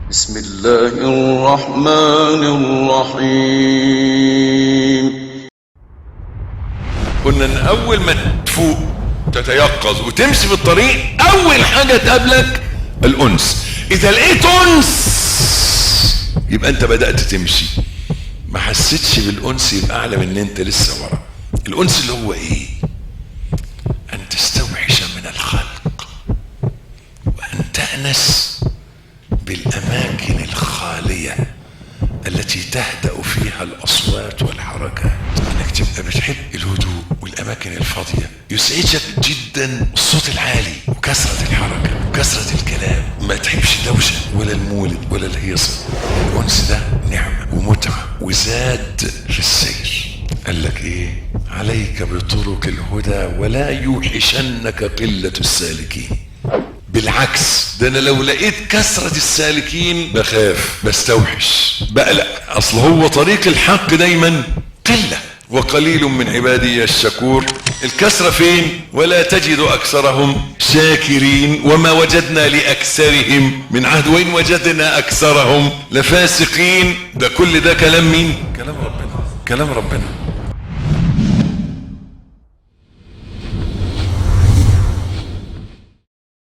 بسم الله الرحمن الرحيم. كنا ان اول ما تفوق تتيقظ وتمشي في الطريق اول حاجة تقابلك الانس. اذا لقيت انس يبقى انت بدأت تمشي. ما حسيتش بالانس يبقى اعلم ان انت لسه ورا. الانس اللي هو ايه؟ ان تستوحش من الخلق وان تأنس بالاماكن الخالية التي تهدأ فيها الاصوات والحركات. انك تبقى بتحب الهدوء والاماكن الفاضية. يسعدك جدا الصوت العالي وكثرة الحركة وكثرة الكلام. ما تحبش دوشة ولا المولد ولا الهيصة. الانس ده نعمة ومتعة وزاد في السير. قال لك ايه؟ عليك بطرق الهدى ولا يوحشنك قلة السالكين. بالعكس، ده انا لو لقيت كثرة السالكين بخاف، بستوحش، بقلق. اصل هو طريق الحق دايما قلة وقليل من عبادي الشكور. الكثرة فين؟ ولا تجد اكثرهم شاكرين وما وجدنا لاكثرهم من عهد وان وجدنا اكثرهم لفاسقين. ده كل ده كلام مين؟ كلام ربنا. كلام ربنا.